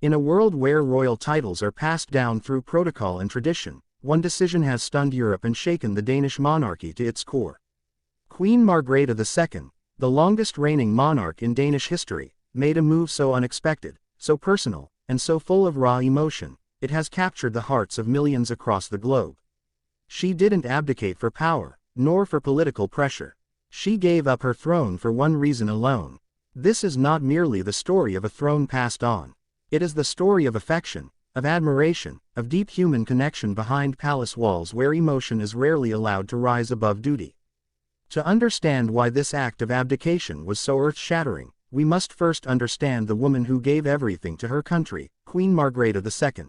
In a world where royal titles are passed down through protocol and tradition, one decision has stunned Europe and shaken the Danish monarchy to its core. Queen Margrethe II, the longest reigning monarch in Danish history, made a move so unexpected, so personal, and so full of raw emotion, it has captured the hearts of millions across the globe. She didn't abdicate for power, nor for political pressure. She gave up her throne for one reason alone. This is not merely the story of a throne passed on. It is the story of affection, of admiration, of deep human connection behind palace walls where emotion is rarely allowed to rise above duty. To understand why this act of abdication was so earth-shattering, we must first understand the woman who gave everything to her country, Queen Margrethe II.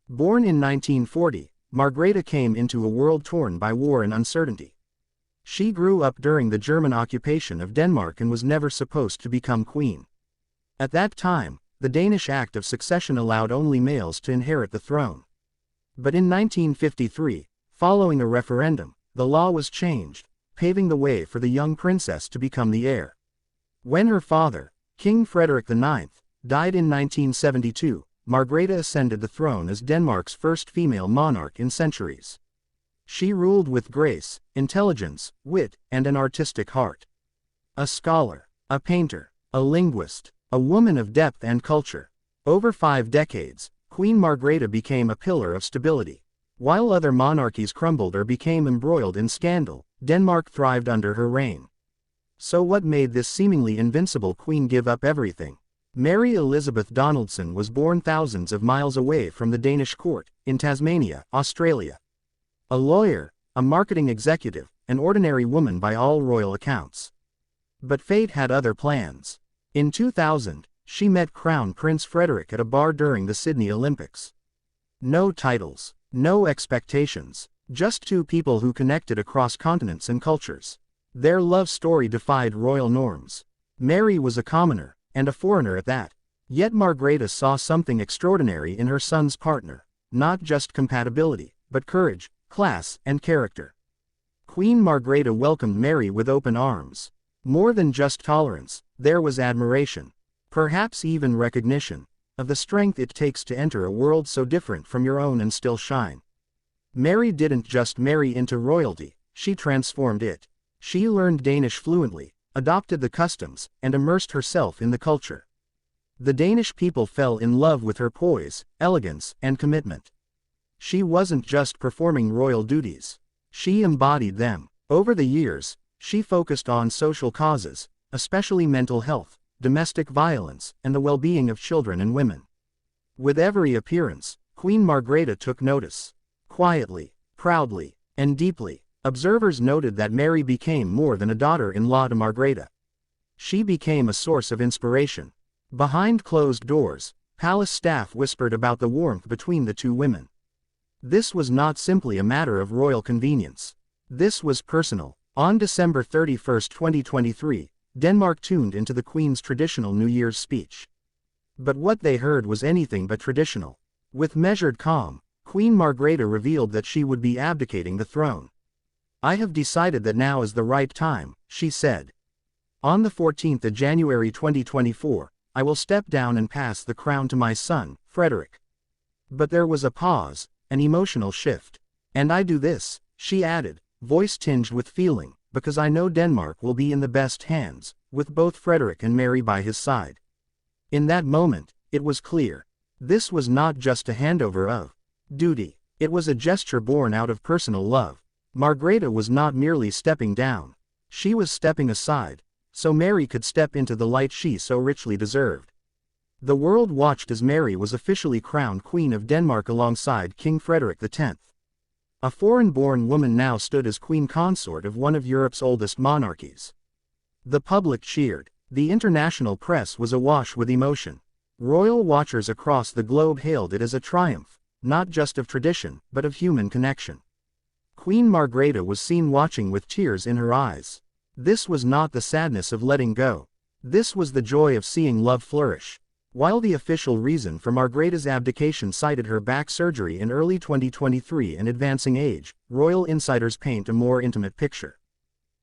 Born in 1940, Margrethe came into a world torn by war and uncertainty. She grew up during the German occupation of Denmark and was never supposed to become queen. At that time, the Danish Act of Succession allowed only males to inherit the throne. But in 1953, following a referendum, the law was changed, paving the way for the young princess to become the heir. When her father, King Frederik IX, died in 1972, Margrethe ascended the throne as Denmark's first female monarch in centuries. She ruled with grace, intelligence, wit, and an artistic heart. A scholar, a painter, a linguist, a woman of depth and culture. Over 5 decades, Queen Margrethe became a pillar of stability. While other monarchies crumbled or became embroiled in scandal, Denmark thrived under her reign. So what made this seemingly invincible queen give up everything? Mary Elizabeth Donaldson was born thousands of miles away from the Danish court, in Tasmania, Australia. A lawyer, a marketing executive, an ordinary woman by all royal accounts. But fate had other plans. In 2000, she met Crown Prince Frederik at a bar during the Sydney Olympics. No titles, no expectations, just two people who connected across continents and cultures. Their love story defied royal norms. Mary was a commoner, and a foreigner at that. Yet Margrethe saw something extraordinary in her son's partner, not just compatibility, but courage, class, and character. Queen Margrethe welcomed Mary with open arms. More than just tolerance, there was admiration, perhaps even recognition, of the strength it takes to enter a world so different from your own and still shine. Mary didn't just marry into royalty, she transformed it. She learned Danish fluently, adopted the customs, and immersed herself in the culture. The Danish people fell in love with her poise, elegance, and commitment. She wasn't just performing royal duties. She embodied them. Over the years, she focused on social causes, especially mental health, domestic violence, and the well-being of children and women. With every appearance, Queen Margrethe took notice. Quietly, proudly, and deeply, observers noted that Mary became more than a daughter-in-law to Margrethe. She became a source of inspiration. Behind closed doors, palace staff whispered about the warmth between the two women. This was not simply a matter of royal convenience. This was personal. On December 31, 2023, Denmark tuned into the Queen's traditional New Year's speech. But what they heard was anything but traditional. With measured calm, Queen Margrethe revealed that she would be abdicating the throne. "I have decided that now is the right time," she said. "On the 14th of January 2024, I will step down and pass the crown to my son, Frederik." But there was a pause, an emotional shift. "And I do this," she added, voice tinged with feeling, "because I know Denmark will be in the best hands, with both Frederik and Mary by his side." In that moment, it was clear. This was not just a handover of duty. It was a gesture born out of personal love. Margrethe was not merely stepping down. She was stepping aside, so Mary could step into the light she so richly deserved. The world watched as Mary was officially crowned Queen of Denmark alongside King Frederik X. A foreign-born woman now stood as queen consort of one of Europe's oldest monarchies. The public cheered. The international press was awash with emotion. Royal watchers across the globe hailed it as a triumph, not just of tradition, but of human connection. Queen Margrethe was seen watching with tears in her eyes. This was not the sadness of letting go. This was the joy of seeing love flourish. While the official reason for Margrethe's abdication cited her back surgery in early 2023 and advancing age, royal insiders paint a more intimate picture.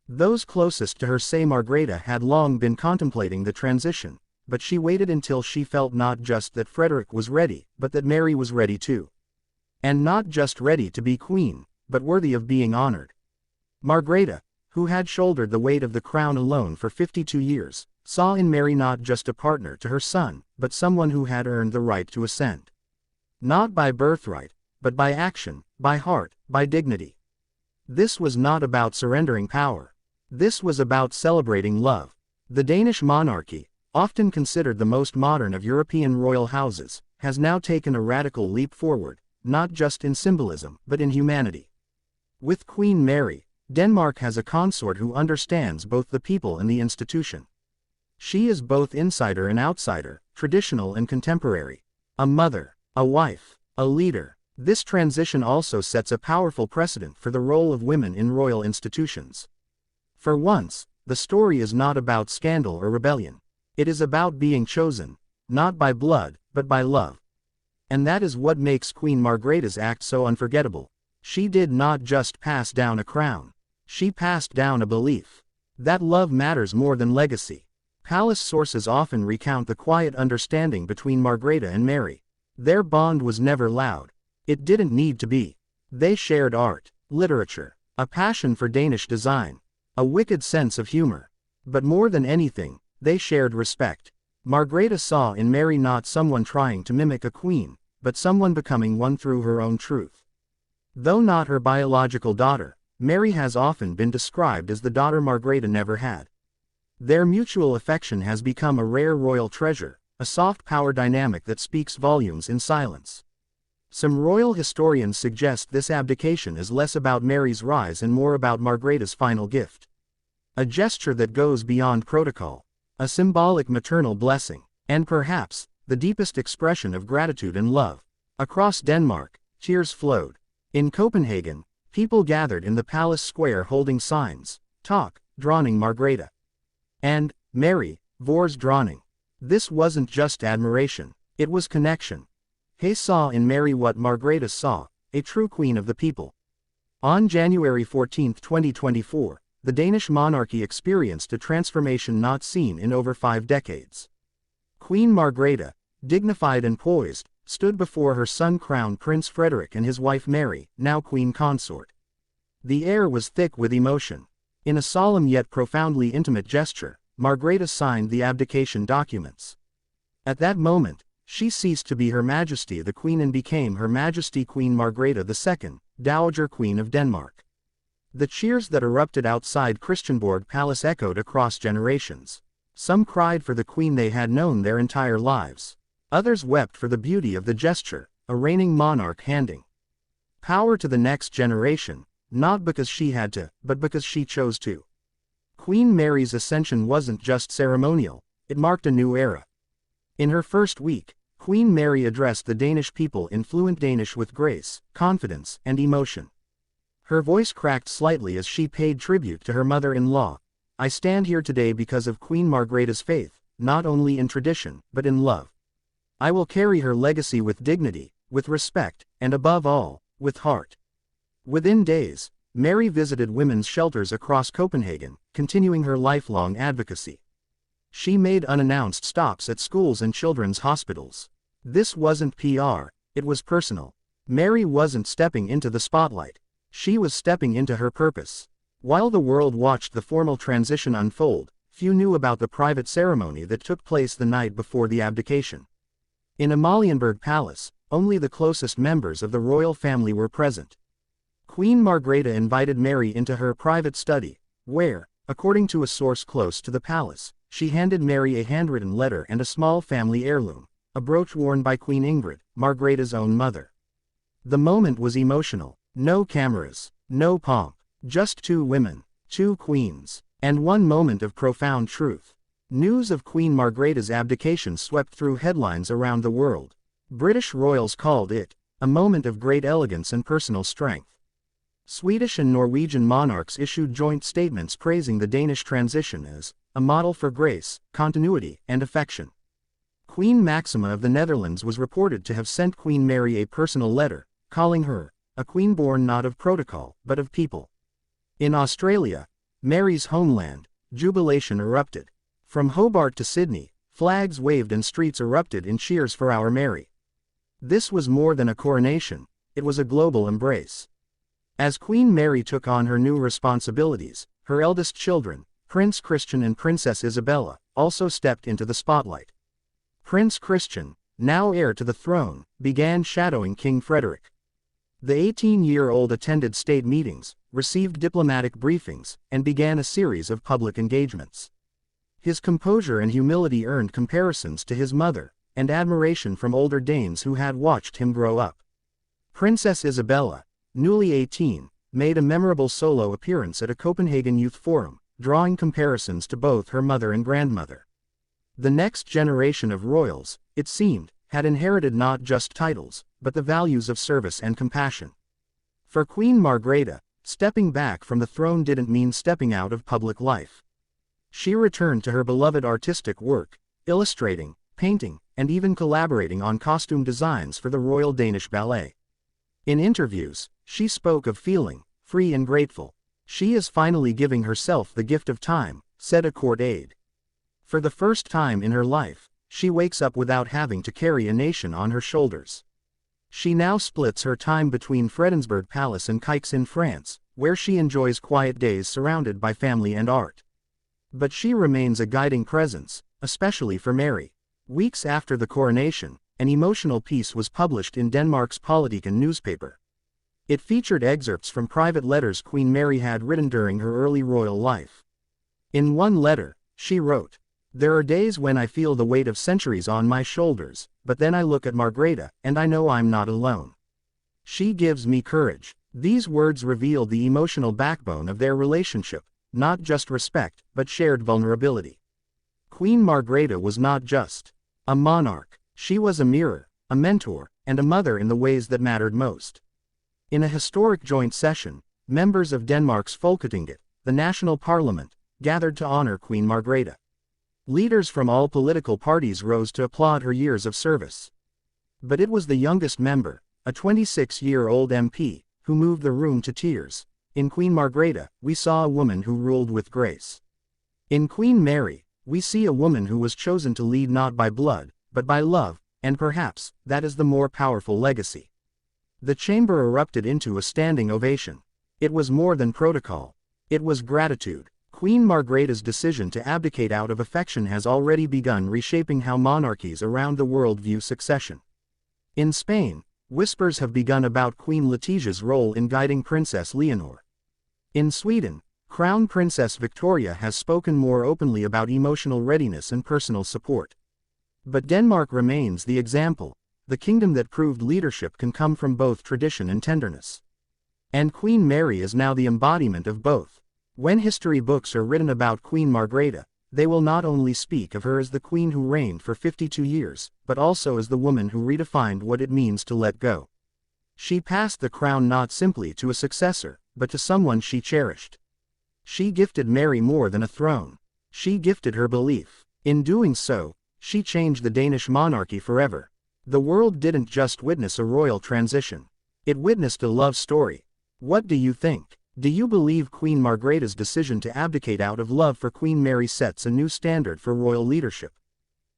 Those closest to her say Margrethe had long been contemplating the transition, but she waited until she felt not just that Frederik was ready, but that Mary was ready too. And not just ready to be queen, but worthy of being honored. Margrethe, who had shouldered the weight of the crown alone for 52 years, saw in Mary not just a partner to her son, but someone who had earned the right to ascend. Not by birthright, but by action, by heart, by dignity. This was not about surrendering power. This was about celebrating love. The Danish monarchy, often considered the most modern of European royal houses, has now taken a radical leap forward, not just in symbolism, but in humanity. With Queen Mary, Denmark has a consort who understands both the people and the institution. She is both insider and outsider, traditional and contemporary. A mother, a wife, a leader. This transition also sets a powerful precedent for the role of women in royal institutions. For once, the story is not about scandal or rebellion. It is about being chosen, not by blood, but by love. And that is what makes Queen Margrethe's act so unforgettable. She did not just pass down a crown. She passed down a belief that love matters more than legacy. Palace sources often recount the quiet understanding between Margrethe and Mary. Their bond was never loud. It didn't need to be. They shared art, literature, a passion for Danish design, a wicked sense of humor. But more than anything, they shared respect. Margrethe saw in Mary not someone trying to mimic a queen, but someone becoming one through her own truth. Though not her biological daughter, Mary has often been described as the daughter Margrethe never had. Their mutual affection has become a rare royal treasure, a soft power dynamic that speaks volumes in silence. Some royal historians suggest this abdication is less about Mary's rise and more about Margrethe's final gift. A gesture that goes beyond protocol, a symbolic maternal blessing, and perhaps, the deepest expression of gratitude and love. Across Denmark, tears flowed. In Copenhagen, people gathered in the palace square holding signs, "Tak, dronning Margrethe." And, "Mary, vores dronning." This wasn't just admiration, it was connection. They saw in Mary what Margrethe saw, a true queen of the people. On January 14, 2024, the Danish monarchy experienced a transformation not seen in over 5 decades. Queen Margrethe, dignified and poised, stood before her son crowned Prince Frederik and his wife Mary, now queen consort. The air was thick with emotion. In a solemn yet profoundly intimate gesture, Margrethe signed the abdication documents. At that moment, she ceased to be Her Majesty the Queen and became Her Majesty Queen Margrethe II, Dowager Queen of Denmark. The cheers that erupted outside Christiansborg Palace echoed across generations. Some cried for the queen they had known their entire lives. Others wept for the beauty of the gesture, a reigning monarch handing power to the next generation, not because she had to, but because she chose to. Queen Mary's ascension wasn't just ceremonial, it marked a new era. In her first week, Queen Mary addressed the Danish people in fluent Danish with grace, confidence, and emotion. Her voice cracked slightly as she paid tribute to her mother-in-law. "I stand here today because of Queen Margrethe's faith, not only in tradition, but in love. I will carry her legacy with dignity, with respect, and above all, with heart." Within days, Mary visited women's shelters across Copenhagen, continuing her lifelong advocacy. She made unannounced stops at schools and children's hospitals. This wasn't PR, it was personal. Mary wasn't stepping into the spotlight. She was stepping into her purpose. While the world watched the formal transition unfold, few knew about the private ceremony that took place the night before the abdication. In Amalienborg Palace, only the closest members of the royal family were present. Queen Margrethe invited Mary into her private study, where, according to a source close to the palace, she handed Mary a handwritten letter and a small family heirloom, a brooch worn by Queen Ingrid, Margrethe's own mother. The moment was emotional. No cameras, no pomp, just 2 women, 2 queens, and one moment of profound truth. News of Queen Margrethe's abdication swept through headlines around the world. British royals called it a moment of great elegance and personal strength. Swedish and Norwegian monarchs issued joint statements praising the Danish transition as a model for grace, continuity, and affection. Queen Maxima of the Netherlands was reported to have sent Queen Mary a personal letter, calling her a queen born not of protocol, but of people. In Australia, Mary's homeland, jubilation erupted. From Hobart to Sydney, Flags waved and streets erupted in cheers for our Mary. This was more than a coronation, it was a global embrace. As Queen Mary took on her new responsibilities, her eldest children, Prince Christian and Princess Isabella, also stepped into the spotlight. Prince Christian, now heir to the throne, began shadowing King Frederik. The 18-year-old attended state meetings, received diplomatic briefings, and began a series of public engagements. His composure and humility earned comparisons to his mother, and admiration from older dames who had watched him grow up. Princess Isabella, newly 18, made a memorable solo appearance at a Copenhagen youth forum, drawing comparisons to both her mother and grandmother. The next generation of royals, it seemed, had inherited not just titles, but the values of service and compassion. For Queen Margrethe, stepping back from the throne didn't mean stepping out of public life. She returned to her beloved artistic work, illustrating, painting, and even collaborating on costume designs for the Royal Danish Ballet. In interviews, she spoke of feeling free and grateful. She is finally giving herself the gift of time, said a court aide. For the first time in her life, she wakes up without having to carry a nation on her shoulders. She now splits her time between Fredensborg Palace and Caix in France, where she enjoys quiet days surrounded by family and art. But she remains a guiding presence, especially for Mary. Weeks after the coronation, an emotional piece was published in Denmark's Politiken newspaper. It featured excerpts from private letters Queen Mary had written during her early royal life. In one letter, she wrote, "There are days when I feel the weight of centuries on my shoulders, but then I look at Margrethe, and I know I'm not alone. She gives me courage." These words revealed the emotional backbone of their relationship, not just respect, but shared vulnerability. Queen Margrethe was not just a monarch, she was a mirror, a mentor, and a mother in the ways that mattered most. In a historic joint session, members of Denmark's Folketinget, the national parliament, gathered to honor Queen Margrethe. Leaders from all political parties rose to applaud her years of service. But it was the youngest member, a 26-year-old MP, who moved the room to tears. In Queen Margrethe, we saw a woman who ruled with grace. In Queen Mary, we see a woman who was chosen to lead not by blood, but by love, and perhaps, that is the more powerful legacy. The chamber erupted into a standing ovation. It was more than protocol. It was gratitude. Queen Margrethe's decision to abdicate out of affection has already begun reshaping how monarchies around the world view succession. In Spain, whispers have begun about Queen Letitia's role in guiding Princess Leonor. In Sweden, Crown Princess Victoria has spoken more openly about emotional readiness and personal support. But Denmark remains the example, the kingdom that proved leadership can come from both tradition and tenderness. And Queen Mary is now the embodiment of both. When history books are written about Queen Margrethe, they will not only speak of her as the queen who reigned for 52 years, but also as the woman who redefined what it means to let go. She passed the crown not simply to a successor, but to someone she cherished. She gifted Mary more than a throne. She gifted her belief. In doing so, she changed the Danish monarchy forever. The world didn't just witness a royal transition. It witnessed a love story. What do you think? Do you believe Queen Margrethe's decision to abdicate out of love for Queen Mary sets a new standard for royal leadership?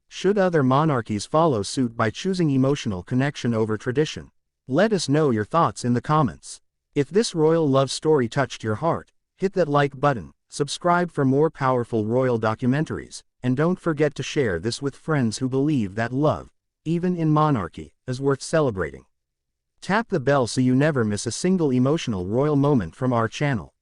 Should other monarchies follow suit by choosing emotional connection over tradition? Let us know your thoughts in the comments. If this royal love story touched your heart, hit that like button, subscribe for more powerful royal documentaries, and don't forget to share this with friends who believe that love, even in monarchy, is worth celebrating. Tap the bell so you never miss a single emotional royal moment from our channel.